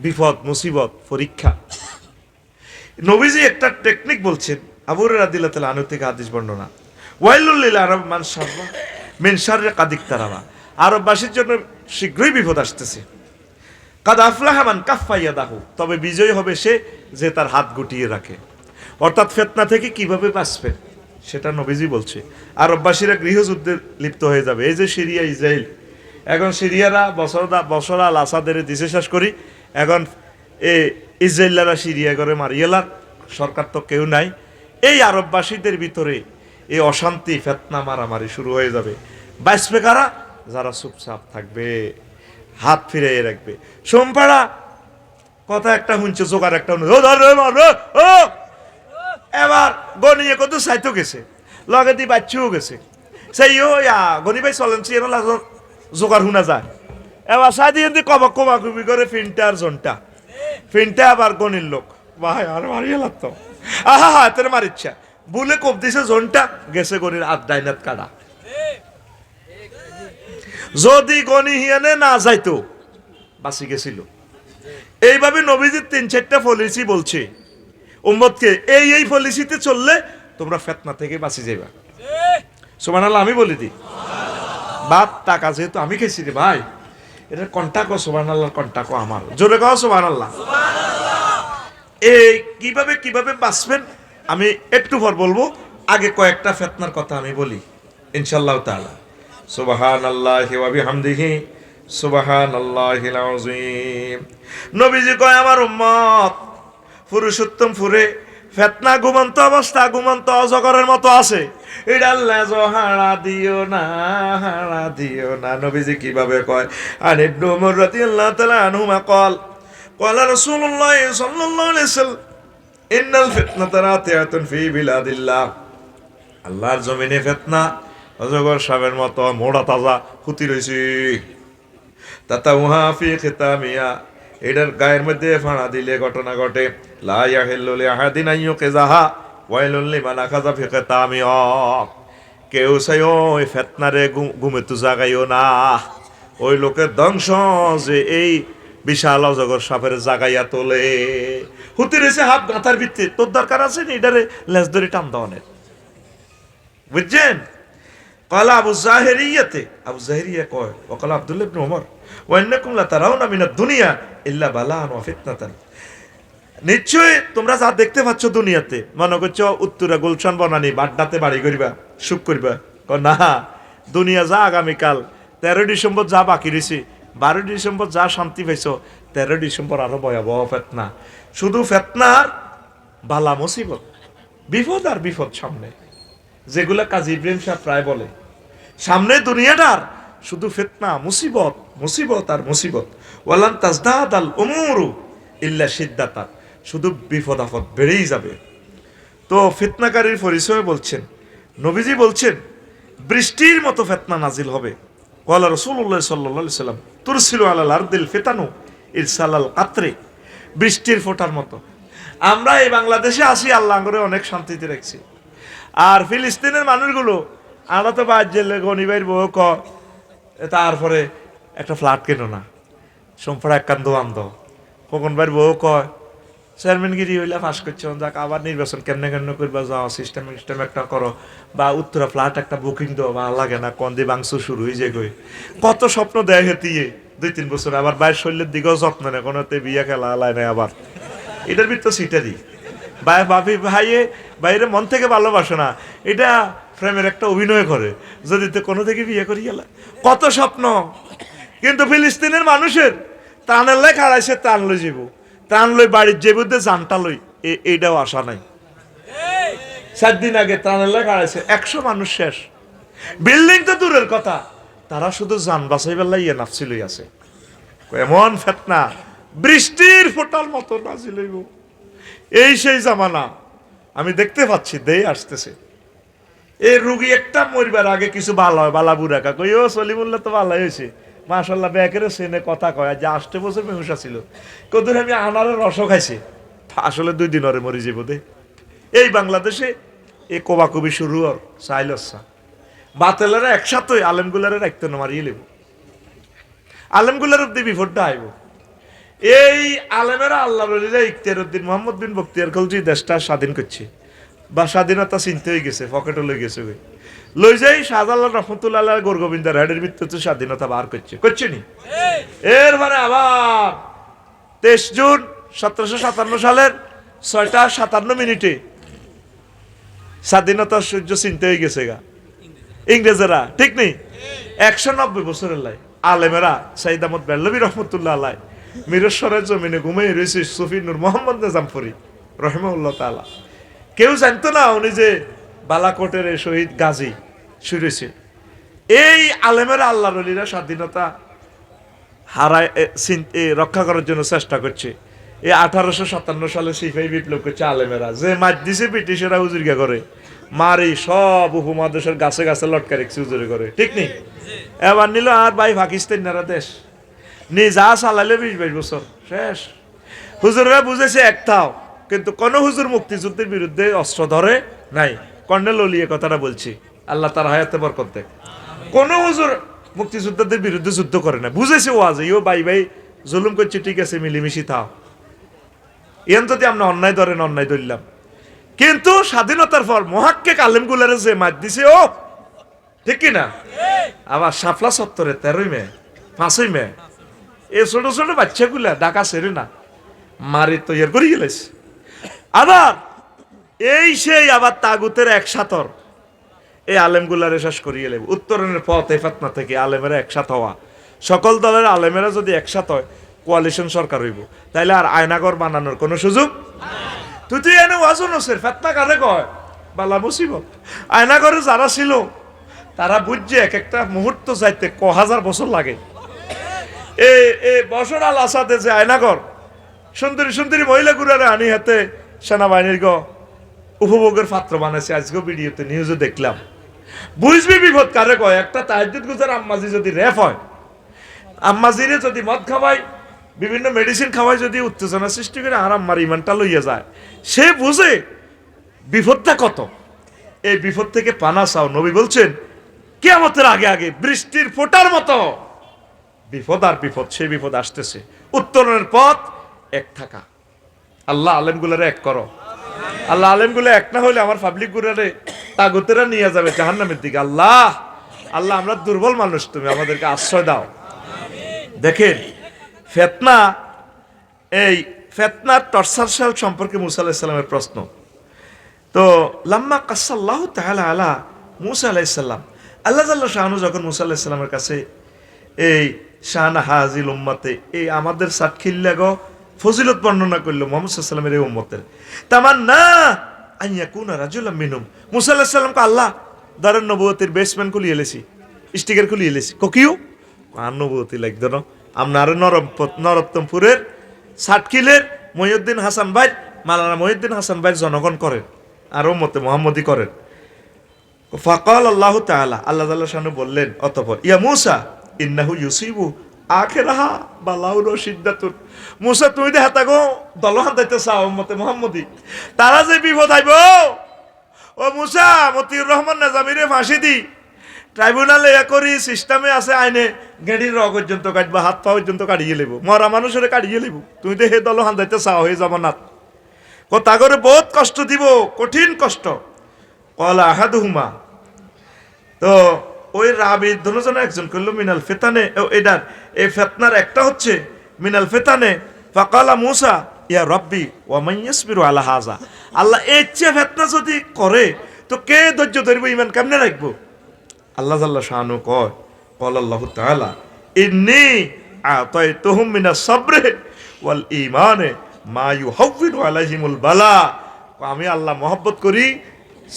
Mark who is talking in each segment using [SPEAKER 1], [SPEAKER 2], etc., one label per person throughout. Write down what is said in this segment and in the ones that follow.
[SPEAKER 1] বিপদ মুসিবত পরীক্ষা। নবীজি একটা টেকনিক বলছেন, আবু হুরায়রা রাদিয়াল্লাহু তাআলা আনহু থেকে হাদিস বর্ণনা, ওয়াইলুল লিল আরব মান শাররা মিন শাররি কাদ ইকতারাবা, আরববাসীর জন্য শীঘ্রই বিপদ আসতেছে। কাদ আফলাহা মান কাফফা ইয়াদাহু, তবে বিজয়ী হবে সে যে তার হাত গুটিয়ে রাখে। অর্থাৎ ফিতনা থেকে কিভাবে বাঁচবে সেটা নবীজি বলছে। আরববাসীরা গৃহযুদ্ধে লিপ্ত হয়ে যাবে। এই যে সিরিয়া ইসরায়েল, এখন সিরিয়ারা বছর আল আসাদের দিশে শেষ করি, এখন ইসরায়েলারা সিরিয়া করে মারিয়েলার, সরকার তো কেউ নাই। এই আরববাসীদের ভিতরে এই অশান্তি ফিতনা মারামারি শুরু হয়ে যাবে। বাঁচবে কারা? যারা চুপচাপ থাকবে, হাত ফিরিয়ে রাখবে। সোমপাড়া কথা একটা শুনছে, জোগাড় একটা এবার গনিয়ে কত সাইতো গেছে, লগে দি বাচ্চাও গেছে, সেই গনি ভাই চলেন জোগাড় শুনা যায়। এবার সাই দিয়ে কমাকুবি করে ফিনটার জনটা ফিনটা আবার গনির লোক ভাই আর মারিয়ে লাগতো, আহা হা তোর মারিচ্ছা বলে কোপ দিছে জনটা, গেছে গনির আড্ডাইনাত কাটা। যদি গনি হিয়ানে না যাইতো বাঁচি গেছিল। এইভাবে নবীজির ৩-৪টা পলিসি বলছে উম্মতকে, এই পলিসিতে চললে তোমরা ফিতনা থেকে বাঁচি যাইবা। সুবহানাল্লাহ আমি বলি দিই, বাপ টাকা যেহেতু আমি খেয়েছি রে ভাই, এটা কন্টাকো সুবহানাল্লাহর কন্টাকো আমার, জোরে কও সুবহানাল্লাহ। এই কিভাবে বাঁচবেন আমি একটু পর বলবো, আগে কয়েকটা ফিতনার কথা আমি বলি ইনশাআল্লাহ তাআলা। সুবহানাল্লাহি ওয়া বিহামদিহি সুবহানাল্লাহিল আযীম। নবীজি কয় আমার উম্মত পুরুষোত্তম ফুরে ফিতনা ঘুমন্ত অবস্থা, ঘুমন্ত অজগরের মতো আছে, এটা লেজ হারা দিও না। নবীজি কিভাবে কয়? আর ইবনে উমর রাদিয়াল্লাহু তাআলা আনহুমা ক্বালা রাসূলুল্লাহ সাল্লাল্লাহু আলাইহি ওয়াসাল্লাম ইন্নাল ফিতনাতা রাতিআতুন ফি বিলাদিল্লাহ, আল্লাহর জমিনে ফিতনা অজগর সাপের মতো মোড়া তাজা ফুটি রয়েছে। তাতাউহা ফি খিতামিয়া, এটার গায়ের মধ্যে ফাঁড়া দিলে ঘটনা ঘটে। লা ইয়াহিল্লু লিআহাদিন আইয়ুকিযাহা ওয়াইলুল লিমান আখাযা ফি খিতামিয়া, কেউ চাই ওই ফিতনারে ঘুমে তো জাগাইও না। ওই লোকের ধ্বংস যে এই বিশাল অজগর সাপের জাগাইয়া তোলে। হুতি রয়েছে হাত গাঁথার ভিত্তি, তোর দরকার আছে নি এটারে লেজ ধরে টান দেওয়ানের, বুঝছেন? ক্বালা আবু জাহিরিয়াতে, আবু জাহিরিয়া কয় ওয়াকাল আব্দুল্লাহ ইবনে ওমর ওয়া ইন্নাকুম লা তারাউনা মিনাদ দুনিয়া ইল্লা বালাআন ওয়া ফিতনাতান, নিশ্চয় তোমরা যা দেখতে পাচ্ছ দুনিয়াতে, মনে করছো উত্তরা গুলশান বনানি বাড্ডাতে বাড়ি করিবা সুখ করিবা, না, দুনিয়া যা আগামীকাল 13 ডিসেম্বর যা বাকি রয়েছে, 12 ডিসেম্বর যা শান্তি পাইছো, 13 ডিসেম্বর আরো ভয়াবহ ফিতনা। শুধু ফিতনার বালা মুসিবত, বিপদ আর বিপদ সামনে, যেগুলা কাজী ইব্রাহিম সাহেব প্রায় বলে, সামনে দুনিয়াটার শুধু ফিতনা মুসিবত আর মুসিবত। ওয়ালান তাজদাদাল উমুরু ইল্লা শিদ্দাতান, শুধু বিপদ আপদ বেড়েই যাবে। তো ফিতনাকারীর পরিচয় বলছেন, নবীজি বলছেন বৃষ্টির মতো ফিতনা নাজিল হবে। ক্বালা রাসূলুল্লাহ সাল্লাল্লাহু আলাইহি ওয়াসাল্লাম তুরসিলু আলাল আরদিল ফিতানু ইরসালাল কাতরে, বৃষ্টির ফোঁটার মতো। আমরা এই বাংলাদেশে আসি, আল্লাহ করে অনেক শান্তিতে রাখছি। আর ফিলিস্তিনের মানুষগুলো, আমরা তো বাজ্যেলে গনিবাইর বউ ক, তারপরে একটা ফ্ল্যাট কেন না, সোমফাড়া একান্ত আন্দ খোকন ভাইয়ের বউ কয় চেয়ারম্যানগিরি হইলে পাস করছো, যাক আবার নির্বাচন কেমনে করবা, যাও সিস্টেম একটা করো, বা উত্তরা ফ্ল্যাট একটা বুকিং দাও, ভালো লাগে না কন্দি বাংশ শুরু হয়ে যায়। কত স্বপ্ন দেয় হেতিয়ে 2-3 বছর, আবার বাইর শরীরের দিকেও যত্ন নেই, কোনোতে বিয়ে খেলা আলায় নেই। আবার এটার ভিতর সিটারি বাপি ভাইয়ে বাইরে মন থেকে ভালোবাসে না, এটা প্রেমের একটা অভিনয় করে, যদি তো কোনো থেকে বিয়ে করি গেল কত স্বপ্ন। কিন্তু ফিলিস্তিনের মানুষের ত্রাণের লাই খাড়াইছে, ত্রাণ লই যাব, ত্রাণ লই বাড়ির যে বুদ্ধে জানটা লই, এইটাও আশা নাই। 7 দিন আগে ত্রাণের লাই খাড়াইছে, 100 মানুষ শেষ। বিল্ডিং তো দূরের কথা, তারা শুধু জান বাঁচাইবার লাইয়া নাফসি লই আছে। এমন ফিতনা বৃষ্টির ফোঁটার মতো নাজিল হইব। এই সেই জামানা আমি দেখতে পাচ্ছি, দেই আসতেছে। এই রুগী একটা মরবার আগে কিছু ভালো হয়, বালা বুড়া কাকা ও সলিমুল্লাহ তো ভালো হয়েছে মাশাল্লাহ, ব্যাকের সেনে কথা কয় যে 8 বছর মেহুসা ছিল, কতদিন আমি আনারের রস খাইছি, আসলে 2 দিন ওরে মরি যাব দে। এই বাংলাদেশে এই কোবাকুবি শুরু আর চাইলসা বাতেলারা একসাথে আলেমগুলারে রাখতে না মারিয়ে লেব, আলেমগুলার অব্দি বিপদটা আইব। এই আলেমেরা আল্লাহর ওলিরা ইখতিয়ারউদ্দিন মোহাম্মদ বিন বখতিয়ার খলজি দেশটা স্বাধীন করছে, বা স্বাধীনতা চিনতে হয়ে গেছে, পকেটে লই গেছে, লই যাই শাহজালাল রহমতুল্লাহ গোরগোবিন্দার হেডের ভিত্তিতে স্বাধীনতা বার করছে নি। এর মানে আবার 23 জুন 1757 সালের 6:57 স্বাধীনতার সূর্য চিনতে হয়ে গেছে গা ইংরেজেরা, ঠিক নেই? 190 বছরের লাই আলেমেরা সাইদ আহমদ বেল্লভী রহমতুল্লাহ আলাই মিরেশ্বরের জমিনে ঘুমিয়ে রয়েছে সুফি নূর মোহাম্মদ নিজামপুরি রহমাউল্লাহ তাআলা। কেউ জানতো না উনি যে বালাকোটের শহীদ গাজী শুনেছে। এই আলেমেরা আল্লাহর ওলিরা স্বাধীনতা হারায় রক্ষা করার জন্য চেষ্টা করছে। এই 1857 সালে সিপাহী বিপ্লব করছে আলেমেরা, যে মার দিছে ব্রিটিশেরা হুজুরগা করে মারি সব উপমহাদেশের গাছে গাছে লটকা রেখেছে হুজুরে করে, ঠিক নেই? এবার নিল আর ভাই পাকিস্তানিরা দেশ নি যা চালাইলে 20-22 বছর শেষ। হুজুররা বুঝেছে একটাও, কিন্তু কোন হুজুর মুক্তিযুদ্ধের বিরুদ্ধে অস্ত্র ধরে নাই। কর্নেল ওলিয়ে কথাটা বলছি, আল্লাহ তার হায়াতে বরকত দেয়। কোন হুজুর মুক্তিযোদ্ধাদের বিরুদ্ধে যুদ্ধ করে না, বুঝেছে ওয়াজে ইও ভাই ভাই জুলুম করছে, ঠিক আছে মিলিমিশি থাও, এন যদি আমরা অন্যায় ধরেন অন্যায় ধরলাম। কিন্তু স্বাধীনতার পর মহাক্কেক আলেমগুলারে যে মার দিছে, ও ঠিক কিনা? আবার শাপলা চত্বরে 13 মে 5 মে এই ছোট ছোট বাচ্চাগুলা ঢাকা ছেড়ে না মারি তৈরি করে গেলেছে। আবার এই সেই আবার তাগুতের একসাথর এই আলেমগুলারে শেষ করিয়ে গেলে উত্তরণের পথ এই ফাতনা থেকে আলেমেরা একসাথ হওয়া, সকল দলের আলেমেরা যদি একসাথ হয় কোয়ালিশন সরকার হইব, তাইলে আর আয়নাগর বানানোর কোনো সুযোগ। তুই এনে ওয়াজন আছে ফাতনা কারে কয় বালা মুসিবত। আয়নাগরে যারা ছিল তারা বুঝছে এক একটা মুহূর্ত যাইতে 1000 বছর লাগে। এই বশর আল আসাদে যে আয়নাগর সুন্দরী সুন্দরী মহিলা গুলারে আনি হাতে সেনাবাহিনীর উপভোগের পাত্র বানাইছে। আজকেও ভিডিওতে নিউজে দেখলাম। বুঝবি বিপদ কারে কয়। একটা তাহাজ্জুদ গুজার আম্মাজি যদি রেপ হয়, আম্মাজিরে যদি মদ খাওয়াই, বিভিন্ন মেডিসিন খাওয়াই, যদি উত্তেজনা সৃষ্টি করে আর আম্মার ইমানটা লইয়া যায়, সে বুঝে বিপদটা কত। এই বিপদ থেকে পানা চাও। নবী বলছেন কিয়ামতের আগে আগে বৃষ্টির ফোঁটার মতো বিপদ আর বিপদ, সেই বিপদ আসতেছে। উত্তরণের পথ এক থাকা। আল্লাহ আলেমগুলারে এক করো। আল্লাহ আলেমগুলো এক না হইলে আমার পাবলিক গুলারে তাগুতেরা নিয়ে যাবে জাহান্নামের দিকে। আল্লাহ আল্লাহ আমরা দুর্বল মানুষ, তুমি আমাদেরকে আশ্রয় দাও। দেখেন ফিতনা, এই ফিতনার টর্চার সম্পর্কে মুসা আলাইহিস সালামের প্রশ্ন। তো লাম্মা কাসাল্লাহু তাআলা আলা মুসা আলাইহিস সালাম, আল্লাহ জাল্লা শাআনু যখন মুসা আলাইহিস সালামের কাছে এই শানা হাজিল উম্মতে, এই আমাদের সাতখিল্লা গো ফজিলত বর্ণনা করলো মুহাম্মদ সাল্লাল্লাহু আলাইহি ওয়াসাল্লামের এই উম্মতের, তামান্না আন ইয়াকুনা রাজুলাম মিনহুম। মুসা আলাইহিস সালামকে আল্লাহ দারুন নবুয়তের বেসমেন্ট খুলিয়ে এলেছি, স্টিকার খুলিয়ে এলেছি। কিউ আর নবুয়তি লাগতো না। আপনার নরোত্তমপুরের সাতখিলের মহিউদ্দিন হাসান ভাই, মাওলানা মহিউদ্দিন হাসান ভাই জনগণ করেন আর উম্মতে মুহাম্মদি করেন। ফাকাল আল্লাহু তাআলা, আল্লাহ তাআলা শানু বললেন অতঃপর, ইয়া মুসা ইন্নাহু ইউসিবু আখিরাহা বালাউর শিদ্দাতুন। মুসা তুমি দে হাতা গো দলহান দাইতে চাও উম্মতে মুহাম্মদি, তারা যে বিপদ আইব। ও মুসা মতিউর রহমান নাজামিরে ফাঁসি দি, ট্রাইব্যুনালে এ করি সিস্টেমে আছে, আইনে গেড়ির র পর্যন্ত কাটবা, হাত পা পর্যন্ত কাটিয়ে লেব, মরা মানুষের কাটিয়ে লেব। তুমি তো হে দলহান দাইতে চাও হে জমানাত। তা করে বহুত কষ্ট দিব, কঠিন কষ্ট। কলা আহাদুহুমা, তো ওই রাবি দুজন একজন করলো মিনাল ফিতানে, এটার এই ফিতনার একটা হচ্ছে মিনাল ফিতানে। ফাকালা মুসা ইয়া রব্বি ওয়া মান ইয়াসবিরু আলা হাযা। আল্লাহ এই চেয়ে ফিতনা যদি করে তো কে ধৈর্য ধরবে, ঈমান কেমনে রাখবো? আল্লাহ জাল্লা শানু কয়, ক্বাল আল্লাহু তাআলা ইন্নী আতাইতুহুম মিনাস সাবরি ওয়াল ঈমানে মা ইউহাউবিনু আলাইহিমুল বালা। আমি আল্লাহ মহব্বত করি,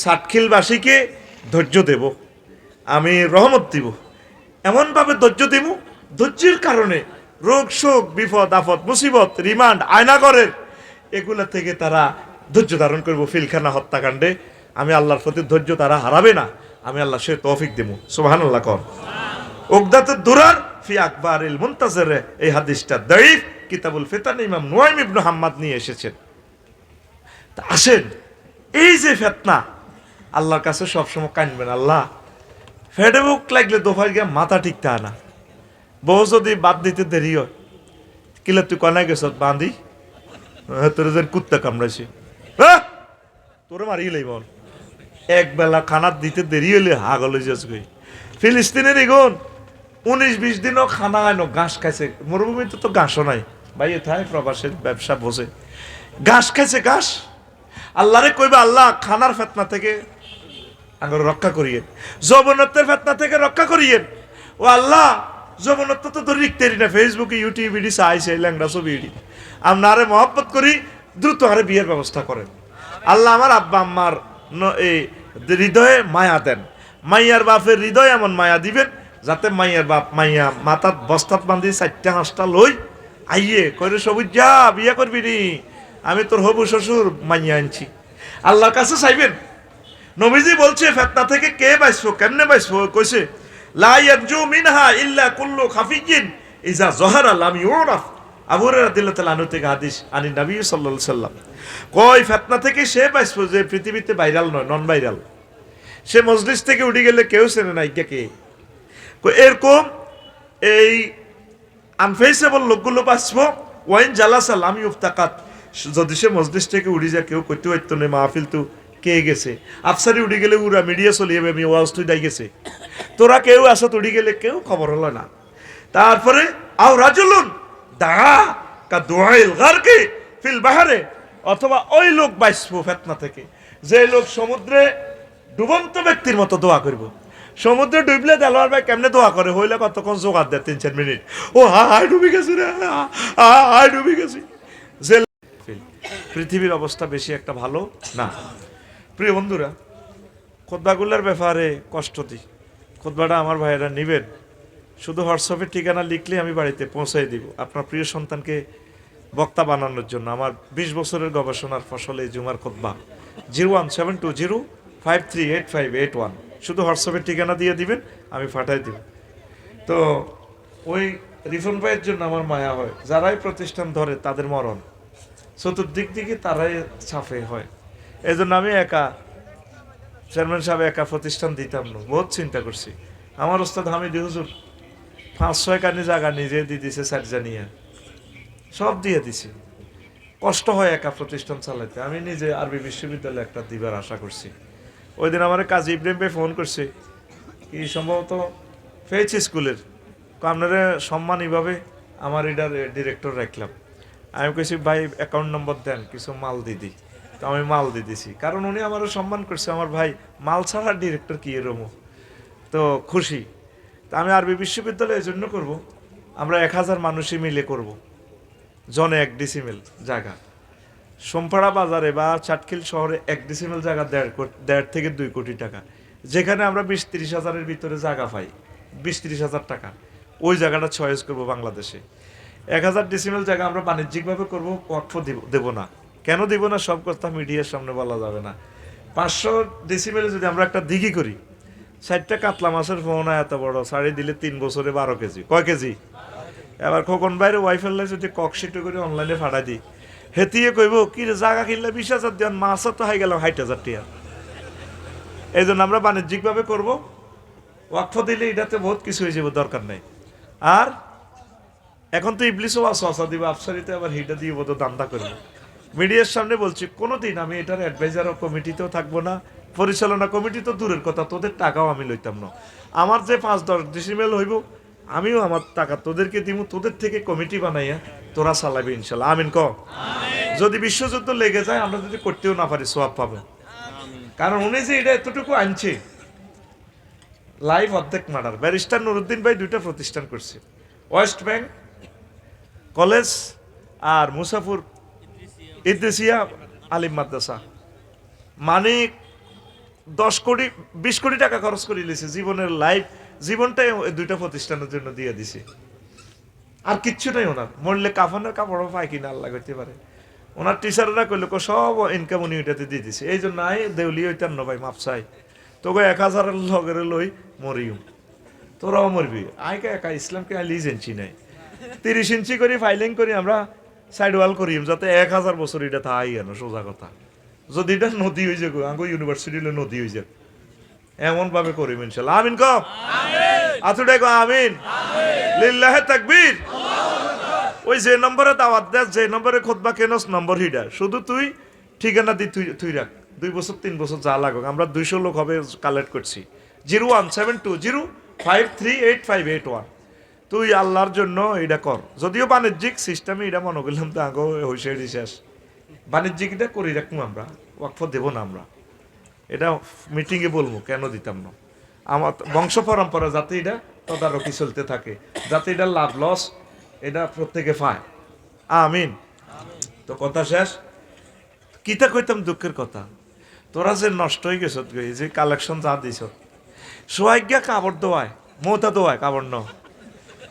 [SPEAKER 1] সাতখিলবাসীকে ধৈর্য দেব, আমি রহমত দিব, এমনভাবে ধৈর্য দিব, ধৈর্যের কারণে রোগ শোক বিপদ আপদ মুসিবত রিমান্ড আয়নাগরের এগুলা থেকে তারা ধৈর্য ধারণ করবো। ফিলখানা হত্যাকাণ্ডে আমি আল্লাহর প্রতি ধৈর্য তারা হারাবে না, আমি আল্লাহ সে তৌফিক দেব। সুবহানাল্লাহ কর। উকদাতুদ দুরার ফি আকবারিল মুনতাজির, এই হাদিসটা দাঈফ, কিতাবুল ফিতান ইমাম নুয়াইম ইবনে হাম্মাদ নিয়ে এসেছেন। তা আসেন, এই যে ফিতনা, আল্লাহর কাছে সবসময় কাঁদবেন, আল্লাহ ফেডে বুক লাগলে দোফায় গিয়ে মাথা ঠিক তা না, বউ যদি বাদ দিতে দেরি হয় কিলা তুই কনায় গেছ বাঁধি তোর যেন কুত্তা কামড়াইছে, হ্যাঁ তোরে মারি লইব এক বেলা খানার দিতে দেরি হইলে হাগল হয়ে যাচ্ছে। ফিলিস্তিনের এগুন 19-20 দিনও খানা হয় না, ঘাস খাইছে। মরুভূমিতে তো ঘাসও নাই ভাই, এথায় প্রবাসের ব্যবসা বসে ঘাস খাইছে ঘাস। আল্লাহরে কইবা আল্লাহ খানার ফেতনা থেকে আঙ্গুর রক্ষা করিয়েন, যৌবনত্বের ফেতনা থেকে রক্ষা করিয়েন। ও আল্লাহ যৌবনত্ব তো লিখতেরি না, ফেসবুকে ইউটিউব ইডি চাইছে ল্যাংড়া ছবি ইডি। আমরা আরে মহব্বত করি, দ্রুত আরে বিয়ের ব্যবস্থা করেন। আল্লাহ আমার আব্বা আম্মার এই হৃদয়ে মায়া দেন, মাইয়ার বাপের হৃদয়ে এমন মায়া দিবেন যাতে মাইয়ার বাপ মাইয়া মাথার বস্তাত বান্ধি 4টা 5টা লই আইয়ে করে সবুজ যা বিয়ে করবি নি, আমি তোর হবু শ্বশুর মাইয়া আনছি। আল্লাহর কাছে চাইবেন। নবীজি বলছে ফেতনা থেকে কে বাঁচবো, কেমনে বাঁচবো? কইছে লা ইয়ানজু মিনহা ইল্লা কুল্লু খাফিয়্যিন ইজা যাহারা লাম ইউরাফ। আবু হুরায়রা রাদিয়াল্লাহু তাআলা আনহু থেকে হাদিস আনি নবী সাল্লাল্লাহু আলাইহি সাল্লাম কই ফেতনা থেকে সে বাঁচবো যে পৃথিবীতে ভাইরাল নয়, নন ভাইরাল। সে মজলিস থেকে উঠে গেলে কেউ চেনে নাই কে। এরকম এই আনফেসেবল লোকগুলো বাঁচবো। ওয়াইন জালাসা লাম ইউফতাকাত, যদি সে মজলিস থেকে উড়ি যায় কেউ কইতে হইতো না মাহফিল তো কে গেছে। আফসারি উড়ি গেলে উড়া মিডিয়া চলিয়ে আমি ওয়াজ তুই দাই গেছে, তোরা কেউ আসত উড়ি গেলে কেউ খবর হলো না। তারপরে আও রাজুলুন দা কা দুআইল গারকি ফিল বাহরে, অথবা ওই লোক বাঁচবো ফেতনা থেকে যে লোক সমুদ্রে ডুবন্ত ব্যক্তির মতো দোয়া করব। সমুদ্রে ডুবলে দেলোয়ার ভাই কেমনে দোয়া করে, হইলে কতক্ষণ জোগাড় দেয় 3-4 মিনিট। ও হাই ডুবি গেছি রে, হাই ডুবি গেছি। যে পৃথিবীর অবস্থা বেশি একটা ভালো না। প্রিয় বন্ধুরা, খুতবাগুলোর ব্যাপারে কষ্ট দিই। খুতবাটা আমার ভাইয়েরা নিবেন, শুধু হোয়াটসঅ্যাপের ঠিকানা লিখলে আমি বাড়িতে পৌঁছাই দিব আপনার প্রিয় সন্তানকে বক্তা বানানোর জন্য। আমার 20 বছরের গবেষণার ফসল এই জুমার খুতবা। 01720538581, শুধু হোয়াটসঅ্যাপের ঠিকানা দিয়ে দিবেন, আমি পাঠাই দিব। তো ওই রিফন ভাইয়ের জন্য আমার মায়া হয়, যারাই প্রতিষ্ঠান ধরে তাদের মরণ, চতুর্দিক দিকে তারাই ছাফে হয়। এই জন্য আমি একা, চেয়ারম্যান সাহেব একা প্রতিষ্ঠান দিতাম না, বহুত চিন্তা করছি। আমার ওস্তাদ হামিদি হুজুর 5-6 কানি জায়গা নিজে দিয়ে দিছে, 4 জানিয়া সব দিয়ে দিছি। কষ্ট হয় একা প্রতিষ্ঠান চালাইতে। আমি নিজে আরবি বিশ্ববিদ্যালয়ে একটা দিবার আশা করছি। ওই দিন আমার কাজী ইব্রাহিম ভাই ফোন করছে, কি সম্ভবত ফেচ স্কুলের, আপনারা সম্মান এইভাবে আমার এটার ডিরেক্টর রাখলাম। আমি কইছি ভাই অ্যাকাউন্ট নম্বর দেন, কিছু মাল দিদি। তো আমি মাল দিয়ে দিছি, কারণ উনি আমারও সম্মান করছে। আমার ভাই মাল ছাড়া ডিরেক্টর কি এরকম, তো খুশি। তা আমি আরবি বিশ্ববিদ্যালয় এই জন্য করবো, আমরা 1000 মানুষই মিলে করব, জনে 1 ডিসিমেল জায়গা। সোমপাড়া বাজারে বা চাটখিল শহরে 1 ডিসিমেল জায়গা 1.5 থেকে 2 কোটি টাকা। যেখানে আমরা 20-30 হাজারের ভিতরে জায়গা পাই, 20-30 হাজার টাকা, ওই জায়গাটা চয়েস করব বাংলাদেশে। 1000 ডিসিমেল জায়গা আমরা বাণিজ্যিকভাবে করব, ওয়াকফ দেব না। কেন দিব না সব কথা মিডিয়ার সামনে বলা যাবে না। 500 ডিসিমেলে যদি আমরা একটা দিঘি করি, 60টা কাতলা মাছের ফোনা এত বড় ছাড়ি দিলে 3 বছরে 12 কেজি। কয় কেজি? এবার খোকন বাইরে ওয়াইফাই যদি ককশিট করে অনলাইনে ফাটাই দিই, হেতিয়ে কইব কি জায়গা কিনলে 20,000 দেন, মাছ তো হয়ে গেল 60,000 টাকা। এই জন্য আমরা বাণিজ্যিকভাবে করব, ওয়াকফ দিলে এটাতে বহুত কিছু হয়ে যাবে, দরকার নাই। আর এখন তো ইবলিসও আসা দিব, আফসারিতে আবার হিটা দিয়ে বোধ দান্দা করবো। মিডিয়ার সামনে বলছি, কোনোদিন আমি এটার অ্যাডভাইজার কমিটিতেও থাকবো না, পরিচালনা কমিটি তো দূরের কথা, তোদের টাকাও আমি লইতাম না। আমার যে 5-10 ডিসিমেল হইব, আমিও আমার টাকা তোদেরকে দিব, তোদের থেকে কমিটি বানাইয়া তোরা চালাবি ইনশাল্লাহ। আমিন ক। যদি বিশ্বযুদ্ধ লেগে যায়, আমরা যদি করতেও না পারি, সোয়াব পাবো। কারণ উনি যে এটা এতটুকু আনছে, লাইভ অর্ধেক মার্ডার। ব্যারিস্টার নুরুদ্দিন ভাই 2টা প্রতিষ্ঠান করছে, ওয়েস্ট ব্যাংক কলেজ আর মুসাফুর ইদ্রিসিয়া আলিম মাদ্রাসা। মানে 10-20 কোটি টাকা খরচ করে নিয়েছে, জীবনের জীবনটাই 2টা প্রতিষ্ঠানের জন্য দিয়ে দিছে। আর কিচ্ছু নাই ওনার, মরলে কাফনের কাপড়ও পায় কিনা আল্লাহ করতে পারে। ওনার টিচাররা কইলে সব ইনকাম উনি ওইটাতে দিয়ে দিছে। এই জন্য আই দেউলি হইতাম না ভাই, মাপসাই তোকে 1000 লগের লই মরিও, তোরাও মরবি। আইকে একা ইসলামকে লিজ ইঞ্চি নাই, 30 ইঞ্চি করে ফাইলিং করি আমরা, সাইড ওয়াল করি, যাতে 1000 বছর এটা থাই কেন। সোজা কথা, যদি এটা নদী হয়ে যাক, আঙ্গো ইউনিভার্সিটি নদী হয়ে যাক, এমন ভাবে করিম ইনশাল্লাহ। আমিন ক। আতুডে ক আমিন। লিল্লাহে তাকবীর। ওই যে নম্বরে দাওয়াত দেয়, যে নম্বরে খুতবা কেনস নম্বর হিডা, শুধু তুই ঠিকানা দি তুই রাখ, 2 বছর 3 বছর যা লাগুক, আমরা 200 লোক হবে কালেক্ট করছি। 01720538581। তুই আল্লাহর জন্য এটা কর। যদিও বাণিজ্যিক সিস্টেমে এটা মনে করলাম তো আগে হইছে শেষ, বাণিজ্যিক এটা করি রাখবো আমরা, ওয়াকফ দেবো না আমরা, এটা মিটিংয়ে বলবো কেন দিতাম না। আমার বংশ পরম্পরা যাতে এটা তদারকি চলতে থাকে, যাতে এটা লাভ লস এটা প্রত্যেকে পায়। আমিন। তো কথা শেষ। কিতা কইতাম দুঃখের কথা, তোরা যে নষ্ট হয়ে গেছ, যে কালেকশন যা দিছ, সোয়াইগা কাপড় দোয়ায়, মৌতা দোয়ায় কাপড় ন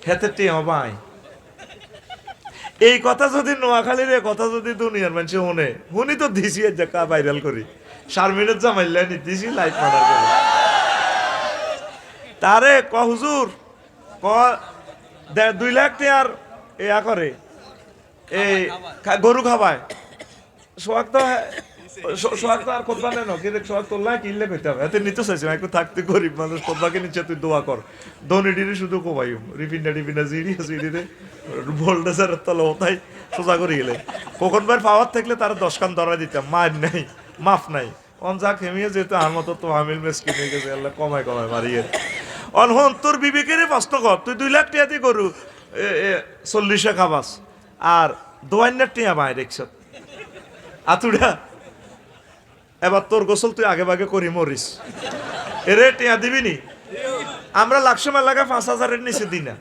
[SPEAKER 1] হেতে টেও পাই। এই কথা যদি নোয়াখালীর কথা যদি দুনিয়ার মানুষ শুনি তো দিছি জায়গা ভাইরাল করি, শারমিনের জামাইল্লা দিছি লাইট মার্ডার করে। তারে ক হুজুর ক 2 লাখ টাকার এয়া করে, এই গরু খাবায় সোয়াগ তো সোয়াগ তো আর কোথা নেন কি সোয়াগ তোল্লা কিনলে কইতে হবে, এতে নিতে চাইছি একটু থাকতে গরিব মানুষ, কোথাকে নিচে তুই দোয়া কর, দনিডিরে শুধু কোবাই রিফিনা জিড়িরে ভোল্টেজের তলে ওটাই সোজা করে গেলে কখন ভাই পাওয়ার থাকলে তার 10 খান ধরা দিতাম, মার নাই মাফ নাই। অন যা খেমিয়ে যেহেতু আর মতো তো আমিল মেস কিনে গেছে, আল্লাহ কমায় মারিয়ে। অনহন তোর বিবেকের প্রশ্ন কর, তুই 2 লাখ টাকা দিয়ে গরু 40 খাবাস আর 52 টাকা পায় রিক্সা আতুড়া, এবার তোর গোসল তুই আগে ভাগে করি মরিস, এরে টিয়া দিবি নি? আমরা লাকশো মেলাকে 5,000-এর নিচে দিই না,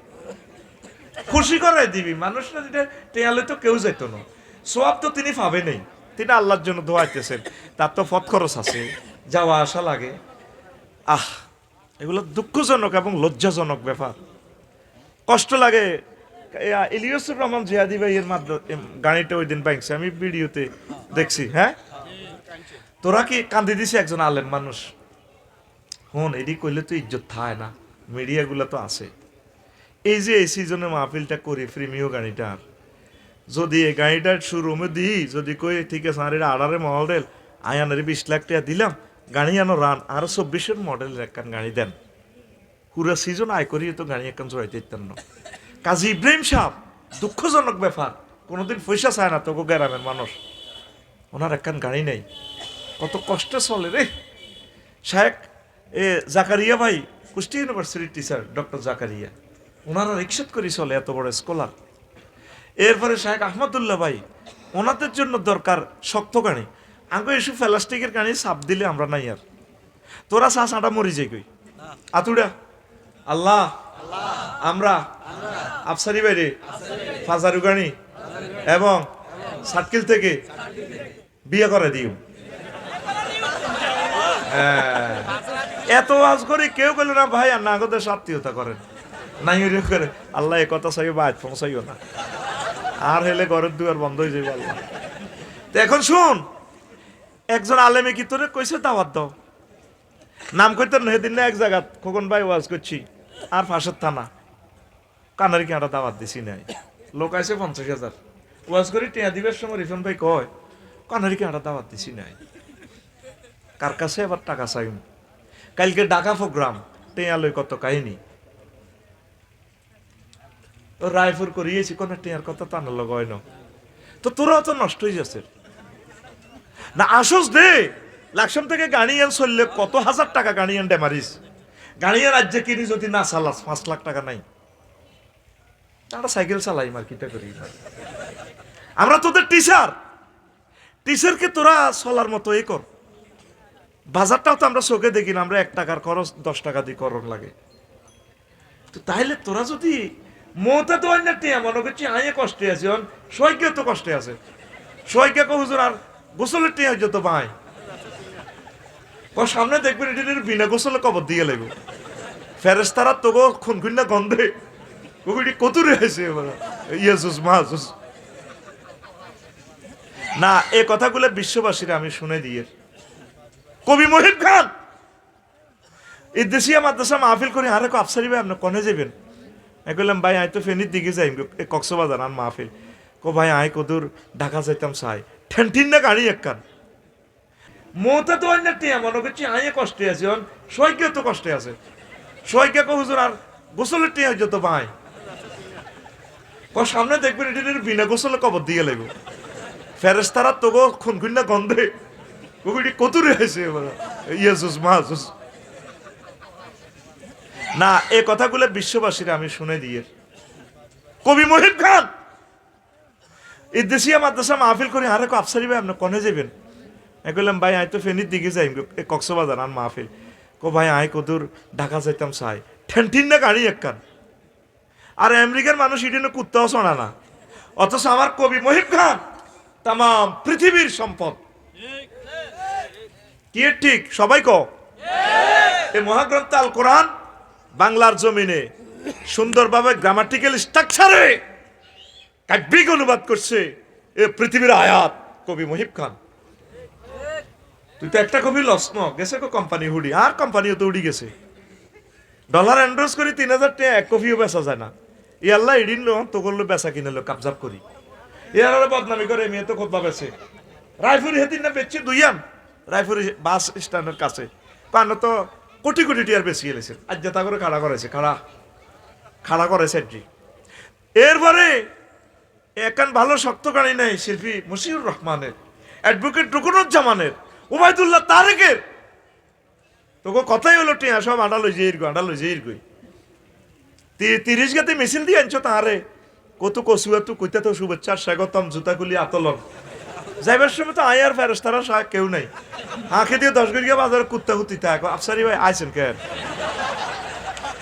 [SPEAKER 1] খুশি করে দিবি মানুষ না, যেটা টেয়ালে তো কেউ যেত না, সব তো তিনি পাবে নেই, তিনি আল্লাহর জন্য দোয়াইতেছেন, তার তো পথ খরচ আছে, যাওয়া আসা লাগে। এগুলো দুঃখজনক এবং লজ্জাজনক ব্যাপার, কষ্ট লাগে। ইলিয়াসুর রহমান জিহাদি ভাইয়ের মাধ্যমে গাড়িটা ওই দিন পাইছি আমি ভিডিওতে দেখছি। হ্যাঁ, তোরা কি কান্দি দিছে একজন আলেম মানুষ, হন এডি কইলে তো ইজ্জত থায় না, মিডিয়াগুলো তো আছে। এই যে এই সিজনে মাহফিলটা করি প্রিমিয় গাড়িটার, যদি এই গাড়িটার শোরুমে দিই, যদি কই ঠিক আছে আর এটা 18-এর মডেল আয়ানের 20 লাখ টাকা দিলাম, গাড়ি আনো রান আরো 24-এর মডেলের একখান গাড়ি দেন, পুরা সিজন আয় করি তো গাড়ি একখান জড়াইতে ইত্যান্ন। কাজী ইব্রাহিম সাহেব, দুঃখজনক ব্যাপার, কোনোদিন পয়সা চায় না তোকে গ্রামের মানুষ, ওনার একখান গাড়ি নেই, কত কষ্টে চলে রে। শায়েখ জাকারিয়া ভাই কুষ্টি ইউনিভার্সিটির টিচার, ডক্টর জাকারিয়া, ওনারা রিক্সাত করে চলে, এত বড় স্কলার। এরপরে শায়েখ আহমদুল্লাহ ভাই, ওনাদের জন্য দরকার শক্ত গাড়ি, আগে এসব প্লাস্টিকের গাড়ি চাপ দিলে আমরা নাই আর, তোরা চা চাটা মরি যাই কই আতুড়া। আল্লাহ আমরা আফসারি বাইরে ফাজারু গাড়ি এবং সার্কিল থেকে বিয়ে করে দিও। এত আজ করে কেউ বলে না ভাই আর না আগতে আত্মীয়তা করেন নাই করে, আল্লাহ এ কথা চাইও বা পৌঁছাইও না, আর হেলে ঘরের দুয়ার বন্ধ হয়ে যাবে আল্লাহ। তো এখন শুন, একজন আলেমে কি তোরে কইছে দাওয়াত দাও, নাম কইতে সেদিন না এক জায়গা খোকন ভাই ওয়াজ করছি আর 5-এর থানা কানারি কি একটা দাওয়াত দিছি নাই, লোক আছে 50,000 ওয়াজ করি টিয়া দিবের সময় রিফন ভাই কয় কানারি কি একটা দাওয়াত দিছি নাই, কার কাছে আবার টাকা চাই, কালকে ঢাকা প্রোগ্রাম টেয়া লই কত কাহিনী, রায়পুর করিয়েছি কোন টেয়ার কথা তো আনার হয় না, তো তোরা তো নষ্ট হয়ে যাচ্ছে না। আসস দে লাকসাম থেকে গাড়িয়ান চললে কত হাজার টাকা গাড়িয়ান ডেমারিস, গাড়িয়ান রাজ্যে কিনি যদি না চালাস 5 লাখ টাকা নাই, আমরা সাইকেল চালাই মার্কেটটা করি। আমরা তোদের টিচারকে তোরা চলার মতো এই কর, বাজারটাও তো আমরা চোখে দেখি না, আমরা 1 টাকার খরচ 10 টাকা দিয়ে করণ লাগে। তো তাইলে তোরা যদি মৌতা তো অন্য টিয়া মনে করছি আইয়ে কষ্টে আছে, সৈক্য তো কষ্টে আছে, সৈক্য হুজুর আর গোসলের টিয়া যত ভাই সামনে দেখবেন এটির বিনা গোসলে কবর দিয়ে লাগবে, ফেরেস্তারা তোকে খুনখুন্না গন্ধে কতুরে আছে ইয়াজুস মাহাজুস না। এই কথাগুলো বিশ্ববাসীরা আমি শুনে দিয়ে, কবি মহিব খান ইদ্দেশিয়া মাদ্রাসা মাহফিল করি, আরে আফসারি ভাই আপনি কনে যাবেন, আমি বললাম ভাই আয় তো ফেনীর দিকে যাই কক্সবাজার আর মাহফিল, ভাই আয় কদূর ঢাকা যাইতাম চাই ঠেনঠিন না গাড়ি একখান মৌতা তো অন্য টিয়া মনে করছি আইয়ে কষ্টে আছে, সৈক্য তো কষ্টে আছে, সৈক্য হুজুর আর গোসলের টিয়া যত ভাই সামনে দেখবেন এটা বিনা গোসলে কবর দিয়ে লাগবে ফেরেশতারা তোগো খুনখুন্না গন্ধে ওগুলি কতুরে হয়েছে ইয়াসুস মাহাসুস না। এই কথাগুলো বিশ্ববাসীর আমি শুনে দিয়ে কবি মহিব খান ইদ্দেশিয়া মাদ্রাসা মাহফিল করে আরে আফসারি ভাই আপনি কনে যাবেন? আমি বললাম ভাই আই তো ফেনীর দিকে যাই কক্সবাজার আর মাহফিল কো ভাই আই কদূর ঢাকা যাইতাম চাই ঠেনঠিন না গাড়ি একখান আর আমেরিকার মানুষ ইডিনে কুত্তাও শোনা না, অথচ আমার কবি মহিব খান তাম পৃথিবীর সম্পদ। কি ঠিক সবাই ক এই মহাগ্রন্থ আল কোরআন বাংলার জমিনে সুন্দরভাবে গ্রামাটিক্যাল স্ট্রাকচারে কাব্যিক অনুবাদ করছে এ পৃথিবীর আয়াত কবি মহিব খান। তুই তো একটা কবি লস ন গেছে কোম্পানি হুডি আর কোম্পানিও তো উড়ি গেছে ডলার এন্ড্রোজ করি 3000 টাকা এক কপিও বেচা যায় না। ই আল্লাহ ইডিন লো তো করলো বেচা কিনে লো কাবজাব করি ইয়ার বদনামি করে মেয়ে তো খোদবা বেছে রায়পুরি হেদিন না বেচছে দুইয়ান রায়পুরি বাস স্ট্যান্ডের কাছে পানো তো কোটি কোটি টিয়ার বেশি গেলেছে আজ যেটা করে খাড়া করেছে খাড়া করেছে এরপরে একান ভালো শক্ত গাড়ি নাই শিল্পী মশিউর রহমানের, অ্যাডভোকেট রুকনুজ্জামানের, ওবায়দুল্লাহ তারেকের তোকে কথাই হলো টিয়া সব আডা লই যে 30 গাতে মিছিল দিয়ে আনছো তাহারে কত কসুয়া তু কইতা তো শুভেচ্ছা স্বাগতম জুতাগুলি আতলন যাইবার সময় তো আয়ার ফেরেশতারা কেউ নাই আঁখে দিয়ে 10 গড়িয়া বাজার কুত্তা হুতি থাকো আফসারি ভাই আইছেন কেন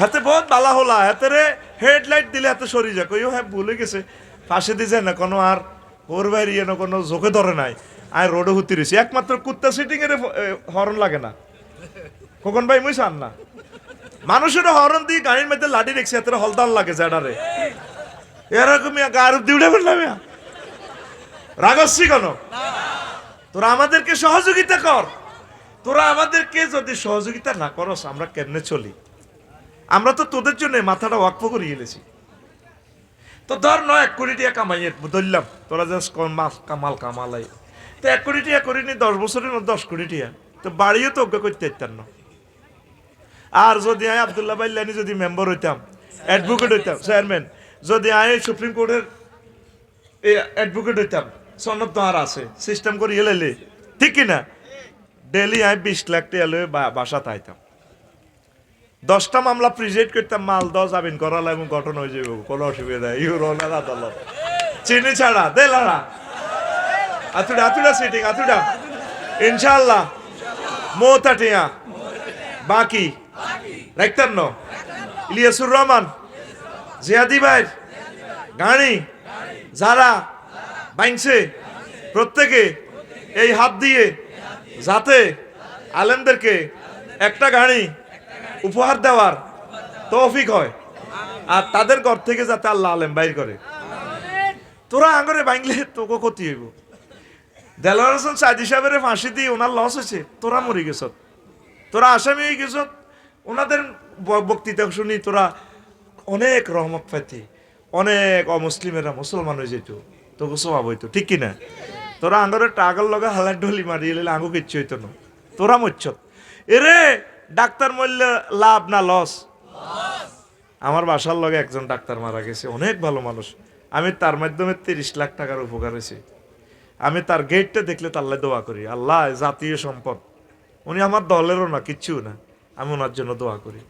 [SPEAKER 1] হাতে বহুত বালা হলা হাতে রে হেডলাইট দিলে হাতে সরি যা কইও হ্যাঁ ভুলে গেছে পাশে দিয়ে যায় না কোনো আর ওর বাইরে না কোনো চোখে ধরে নাই আর রোডে হুতি রয়েছে একমাত্র কুত্তা সিটিং এর হরন লাগে না খোকন ভাই মুই চান না মানুষের হরন দিয়ে গাড়ির মধ্যে লাঠি রেখেছে এত হলদান লাগে জাডারে এরকমই গারুপ দিয়ে উঠে বললাম রাগস্বী কেন? তোরা আমাদেরকে সহযোগিতা কর, তোরা আমাদেরকে যদি সহযোগিতা না করস আমরা কেমনে চলি? আমরা তো তোদের জন্য মাথাটা ওয়াকফ করে গেলেছি। তো ধর নয় 1 কোটি টাকা কামাইয়ে ধরলাম তোরা যে কামালাই তো 1 কোটি টাকা করিনি 10 বছরের মধ্যে 10 কোটি টাকা তো বাড়িও তো অজ্ঞ করতে পারতাম না। আর যদি আমি আব্দুল্লাহ বাইলানি যদি মেম্বার হইতাম অ্যাডভোকেট হইতাম চেয়ারম্যান, যদি আমি সুপ্রিম কোর্টের অ্যাডভোকেট হইতাম সনদ তো আর আছে সিস্টেম করে এলে ঠিক কিনা ডেলি আমি 20 লাখ টাকা লয়ে বাসা তাইতাম 10টা মামলা প্রিজেন্ট করতাম মাল 10 আবিন করালে এবং গঠন হয়ে যাবে কোনো অসুবিধা নাই ইউরোনার আদালত চিনি ছাড়া দেলারা আতুডা সিটিং আতুডা ইনশাআল্লাহ মোতাটিয়া বাকি রাখতেন ন ইলিয়াসুর রহমান জিয়াদি ভাই গাড়ি যারা বাইনছে প্রত্যেকে এই হাত দিয়ে যাতে আলেমদেরকে একটা গাড়ি উপহার দেওয়ার তৌফিক হয় আর তাদের ঘর থেকে যাতে আল্লাহ আলেম বাইর করে। তোরা আঙরে বাইংলে তোকে ক্ষতি হইব। দেলোয়ার হোসেন সাইদি সাহেবের ফাঁসি দিয়ে ওনার লস হয়েছে, তোরা মরে গেছ, তোরা আসামি হয়ে গেছ। ওনাদের বক্তৃতা শুনি তোরা অনেক রহমত পাইতি, অনেক অমুসলিমেরা মুসলমান হয়ে যেত, তোকে স্বভাব হইতো ঠিক কিনা? তোরা আঙরে টাগল লগা হালার ঢলি মারিয়ে এলে আঙু কিচ্ছু হইতো না, তোরা মরছ। এরে ডাক্তার মরলে লাভ না লস? আমার বাসার লগে একজন ডাক্তার মারা গেছে, অনেক ভালো মানুষ, আমি তার মাধ্যমে 30 লাখ টাকার উপকার হয়েছে। আমি তার গেটটা দেখলে তাল্লা দোয়া করি, আল্লাহ জাতীয় সম্পদ, উনি আমার দলেরও না কিচ্ছু না, আমি ওনার জন্য দোয়া করি,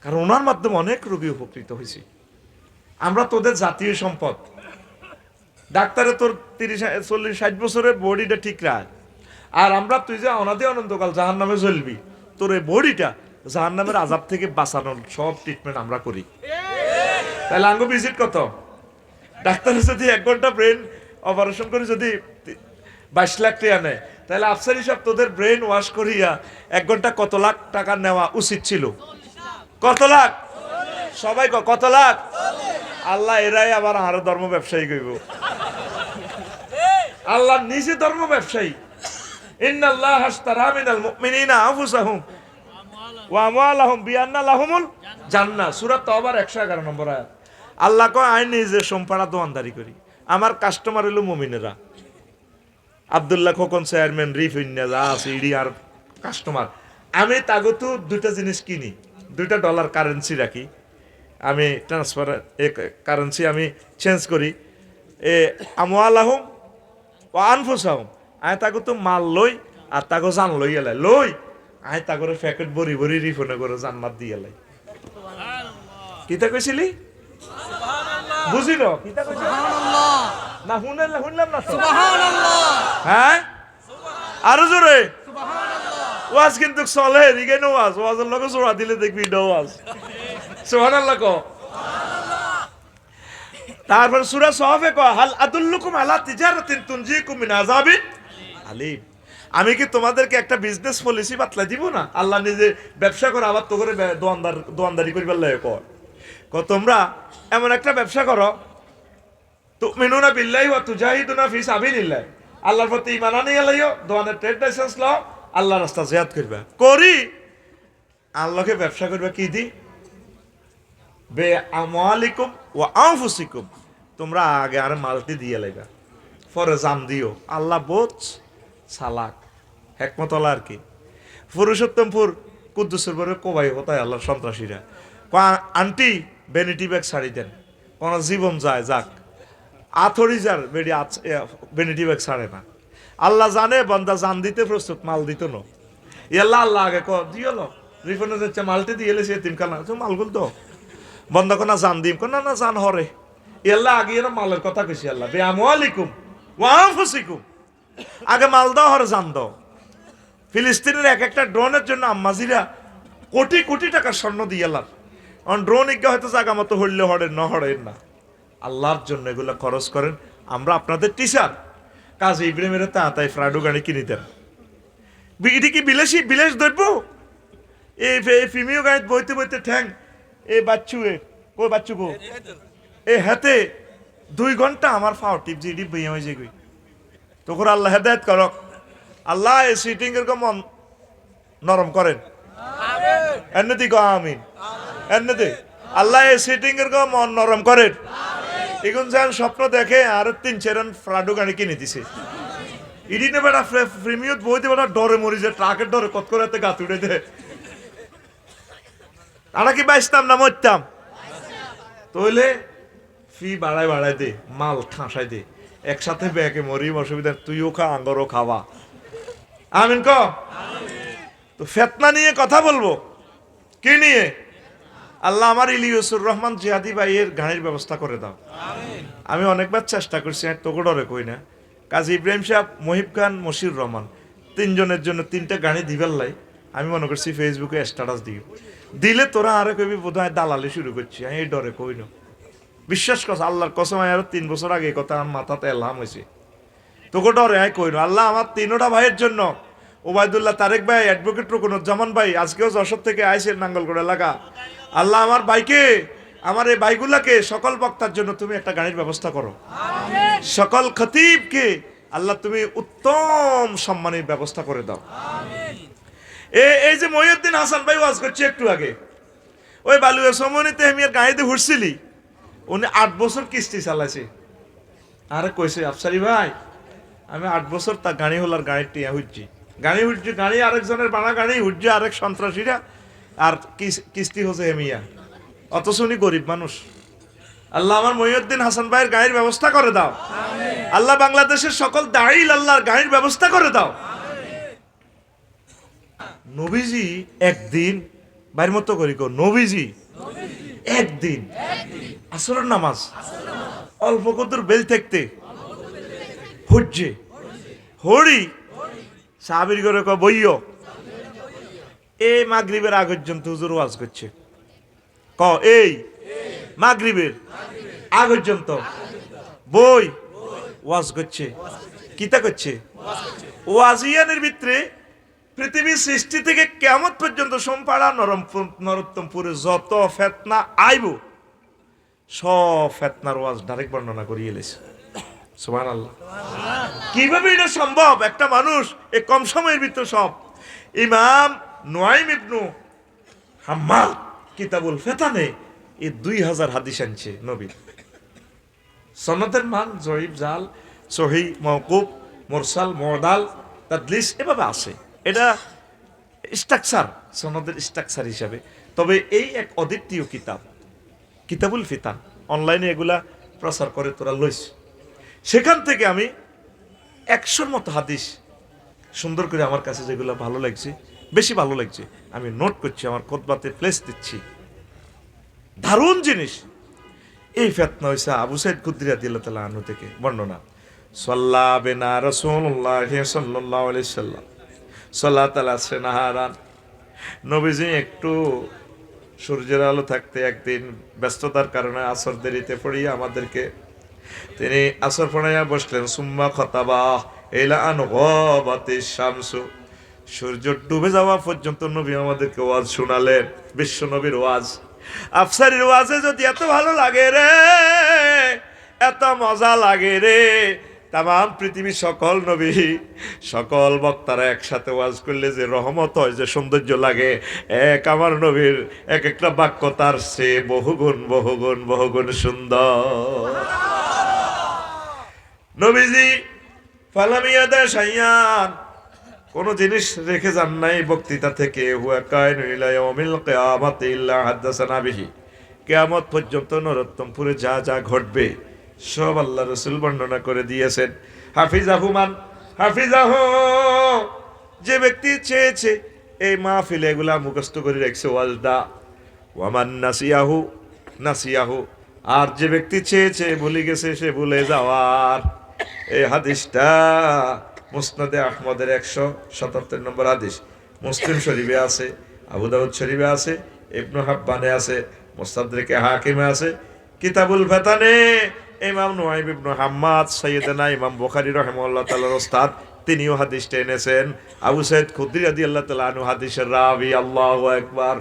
[SPEAKER 1] কারণ ওনার মাধ্যমে অনেক রোগী উপকৃত হয়েছি। আমরা তোদের জাতীয় সম্পদ। ডাক্তারে তোর 30-40-60 বছরের বডিটা ঠিক রাখ, আর আমরা তুই যে অনাদি অনন্তকাল জাহান নামে চলবি, তোর এই বডিটা জাহান নামের আজাব থেকে বাঁচানোর সব ট্রিটমেন্ট আমরা করি। তাহলে আঙ্গ ভিজিট কত? ডাক্তারের যদি 1 ঘন্টা ব্রেন অপারেশন করে যদি 22 লাখ টাকা নেয়, তাহলে আফসারি সব তোদের ব্রেন ওয়াশ করিয়া 1 ঘন্টা কত লাখ টাকা নেওয়া উচিত ছিল? কত লাখ? সবাই কত লাখ? আল্লাহ এরাই আবার আরো ধর্ম ব্যবসায়ী কইব। আল্লাহ নিজে ধর্ম ব্যবসায়ী। ইন্নাল্লাহ আশতারা মিনাল মুমিনিনা আনফুসাহুম ওয়া আমওয়ালাহুম বিআন্না লাহুমুল জান্নাহ, সূরা তাওবার 111 নম্বর আয়াত। আল্লাহ কয় আমি নিজে সোমপাড়া দোয়ানদারি করি, আমার কাস্টমার হলো মুমিনেরা। আব্দুল্লাহ খোকন চেয়ারম্যান রিফিন্না সিডি আর কাস্টমার, আমি তাগতো 2টা জিনিস কিনি, $2 কারেন্সি রাখি, আমি ট্রান্সফার কারেন্সি আমি চেঞ্জ করি এ আমওয়ালাহুম ও আনফুসাহুম আয় তাকে তো মাল লই আর তাকে জান লই এলাই লই আয় তাকে প্যাকেট ভরি ভরি রিফনে করে জান্নাত দিয়ে এলাই কিতা কইছিলি বুঝিল কিতা কইছিলি না শুনলাম না হ্যাঁ আরো জোরে ওয়াজ কিন্তু চলে এদিকে নো ওয়াজের লগে জোড়া দিলে দেখবি ওয়াজ সুবহানাল্লাহ কো তারপর সূরা সহফে কয় হাল আদুল্লুকুম আলা তিজারাতিন তুনজিকুম মিন আযাবিন আলিম আমি কি তোমাদেরকে একটা বিজনেস পলিসি বাতলা দিব না আল্লাহ নিজে ব্যবসা করে আবার তো করে দোয়ানদারি করিবার লাগে কয় তোমরা এমন একটা ব্যবসা করো তুমিনুনা বিল্লাহি ওয়া তুজাহিদুনা ফি সাবিলিল্লাহ আল্লাহর প্রতি ঈমান আনিয়া লাইও দোয়ানের ট্রেড লাইসেন্স লও আল্লাহর রাস্তা জিহাদ করবা করি আল্লাহকে ব্যবসা করবা কি দি বে আমওয়ালিকুম ওয়া আনফুসিকুম তোমরা আগে আর মালটি দিয়ে লাইবা পরে জাম দিও আল্লাহ বোঝ সালাক হেকমতলা আর কি পুরুষোত্তমপুর কুদ্দুসের পরে কোবাই হতায় আল্লাহর সন্ত্রাসীরা আন্টি বেনিটি ব্যাগ ছাড়ি দেন কোন জীবন যায় যাক আথরি যার বেনিটি ব্যাগ ছাড়ে না আল্লাহ জানে বন্দা জান দিতে প্রস্তুত মাল দিত না ইয়াল্লাহ আল্লাহ আগে দিও রিফান্ড যাচ্ছে মালটি দিয়ে এলে সে তিনকাল না মালগুল তো বন্ধ কোনা জান দিম কোন না জান হরে ইয়াল্লাহ আগে এর মালের কথা কইছি আল্লাহ বে আমওয়ালিকুম ওয়া আনফুসিকুম আগে মাল দাও হরে জান দাও ফিলিস্তিনের এক একটা ড্রোনের জন্য আম্মাজিরা কোটি কোটি টাকার স্বর্ণ দিয়ে আল্লাহ অন ড্রোন ইজ্ঞা হয়তো জায়গা মতো হইলে হরেন না হরেন না আল্লাহর জন্য এগুলো খরচ করেন আমরা আপনাদের টিচার কাজী ইব্রাহিমের তাই ফ্রাডো গাড়ি কিনে দেন এটি কি বিলেস দ্রব্য এই ফিমিও গাড়ি বইতে বইতে ঠ্যাং এ বাচ্চু গো এ হাতে 2 ঘন্টা আমার ফাও টিপ জি ডিপ বইয়া হয়েছে গই তখন আল্লাহ হেদায়েত করক আল্লাহ এই সিটিং এর মন নরম করেন এন্নতি গো আমিন এন্নতি আল্লাহ এই সিটিং এর মন নরম করেন এখন যান স্বপ্ন দেখে আর 3-4 ফ্রাডো গাড়ি কিনে দিছে ইডি নে বেটা প্রিমিয়ত বইতে বেটা ডরে মরি যে ট্রাকের ডরে কত করে এত গাত উড়ে দে আরা কি বাইস্তাম না মরতাম তাহলে ফি বাড়ায় দে মাল ঠাঁসাই দে একসাথে ব্যাগে মরি অসুবিধা তুইও খা আঙ্গরও খাওয়া আমিন ক তো ফেতনা নিয়ে কথা বলবো কি নিয়ে আল্লাহ আমার ইলিয়াসুর রহমান জিহাদি ভাইয়ের গাড়ির ব্যবস্থা করে দাও আমি অনেকবার চেষ্টা করছি তোকে ডরে কই না কাজী ইব্রাহিম সাহেব মহিব খান মশির রহমান 3 জনের জন্য 3টা গাড়ি দিবার লাই আমি মনে করছি ফেসবুকে স্ট্যাটাস দিলে তোরা আরে কবি বোধহয় দালালি শুরু করছি আমি এই ডরে কই না বিশ্বাস কর আল্লাহর কসম আরো 3 বছর আগে কথা আমার মাথাতে এলাম হয়েছে তোকে ডরে আয় কই না আল্লাহ আমার 3টা ভাইয়ের জন্য ওবায়দুল্লাহ তারেক ভাই অ্যাডভোকেট রুকনুজ্জামান ভাই আজকেও যশোর থেকে আইসেন নাঙ্গলকোট এলাকা আল্লাহ আমার ভাইকে আমার এই ভাইগুলাকে সকল বক্তার জন্য তুমি একটা গাড়ির ব্যবস্থা করো সকল খতিবকে আল্লাহ তুমি উত্তম সম্মানের ব্যবস্থা করে দাও এই যে মহিউদ্দিন হাসান ভাই ওয়াজ করছে একটু আগে ওই বালুয়া সমনিতে আমি আর গাড়িতে ঘুরছিলি উনি 8 বছর কিস্তি চালাইছে আরে কইছে আফসারি ভাই আমি 8 বছর তা গাড়ি হলার গাড়ির টিয়া হুজ্জি গাড়ি আরেকজনের বানা গাড়ি হুজ্জি আরেক সন্ত্রাসীরা আর কিস্তি হচ্ছে হেমিয়া অথচ উনি গরিব মানুষ আল্লাহ আমার মহিউদ্দিন হাসান ভাইয়ের গাড়ির ব্যবস্থা করে দাও আল্লাহ বাংলাদেশের সকল দাঁড়িল আল্লাহর গাড়ির ব্যবস্থা করে দাও নবীজি একদিন বাইর মতো করি নবীজি একদিন আসরের নামাজ অল্প কদর বেল থাকতে হুজ্জে হরি সাহাবীর করে বইও এই মাগরিবের আগ পর্যন্ত হুজুর ওয়াজ করছে এই মাগরিবের আগ পর্যন্ত বই ওয়াজ করছে কিতা করছে ওয়াজিয়ানের ভিতরে পৃথিবীর সৃষ্টি থেকে কিয়ামত পর্যন্ত সোমপাড়া নরোত্তমপুরে যত ফেতনা আইব সব ফেতনার ওয়াজ ডাইরেক্ট বর্ণনা করিয়ে এলেছে সুবহানাল্লাহ কিভাবে এটা সম্ভব একটা মানুষ এই কম সময়ের ভিতরে সব ইমাম নুয়াইম ইবনু হাম্মাদ কিতাবুল ফেতানে এই 2000 হাদিস আনছে নবী সনদের মান জয়ীব জাল সহি মওকুফ মুরসাল মুরদাল তাদলিস এভাবে আছে এটা স্ট্রাকচার সনদের স্ট্রাকচার হিসাবে তবে এই এক অদ্বিতীয় কিতাব কিতাবুল ফিতান, অনলাইনে এগুলা প্রচার করে তোরা লইস। সেখান থেকে আমি 100-র মতো হাদিস সুন্দর করে আমার কাছে যেগুলো ভালো লাগছে, বেশি ভালো লাগছে, আমি নোট করছি, আমার খুতবাতে প্লেস দিচ্ছি। দারুণ জিনিস। এই ফিতনা হইছে আবু সাইদ খুদরি রাদিয়াল্লাহু তাআলা আনহু থেকে বর্ণনা। সাল্লা বিনা রাসূলুল্লাহ সাল্লাল্লাহু আলাইহি সাল্লাম সাল্লাত আলাইহি নাহারান। নবীজি একটু সূর্যের আলো থাকতে একদিন ব্যস্ততার কারণে আসর দেরিতে পড়িয়া আমাদেরকে তিনি আসর পড়াইয়া বসলেন। সুম্মা খতাবা ইলা আন গাবাতিশ শামসু, সূর্য ডুবে যাওয়া পর্যন্ত নবী আমাদেরকে ওয়াজ শোনালেন। বিশ্ব নবীর ওয়াজ, আফসারির ওয়াজে যদি এত ভালো লাগে রে, এত মজা লাগে রে, তাম পৃথিবীর সকল নবী সকল বক্তারা একসাথে ওয়াজ করলে যে রহমত হয়, যে সৌন্দর্য লাগে, এক আমার নবীর এক একটা বাক্য তার সে বহুগুণ বহুগুণ বহুগুণ সুন্দর। নবীজি ফালামিয়াদা শাইয়ান, কোন জিনিস রেখে যান নাই বক্তৃতা থেকে। হুয়া কায়নু ইলা ইয়াউমিল কিয়ামাতি ইল্লা হাদাসানা বিহি, কিয়ামত পর্যন্ত নরোত্তমপুরে যা যা ঘটবে সব আল্লাহ রাসূল বর্ণনা করে দিয়েছেন। হাফিজাহু মান হাফিজাহু, যে ব্যক্তি চেয়েছে এই মাহফিলে এগুলা মুখস্থ করে রাখছে ওয়াজটা। ওয়ামান নাসিয়াহু নাসিয়াহু, আর যে ব্যক্তি চেয়েছে ভুলে গেছে সে ভুলে যাওয়ার। এই হাদিসটা মুসনাদে আহমদের 177 নম্বর হাদিস, মুসলিম শরীফে আছে, আবু দাউদ শরীফে আছে, ইবনে হাব্বানে আছে, মুস্তাদরিকে হাকিমে আছে, কিতাবুল ফিতানে ইমাম নুআইম ইবনে হাম্মাদ সাইয়েদনা ইমাম বুখারী রাহিমাহুল্লাহ তাআলার ওস্তাদ, তিনিও হাদিসটা এনেছেন। আবু সাইদ খুদরি রাদিয়াল্লাহু তাআলা আনহু হাদিসের রাবি। আল্লাহু আকবার।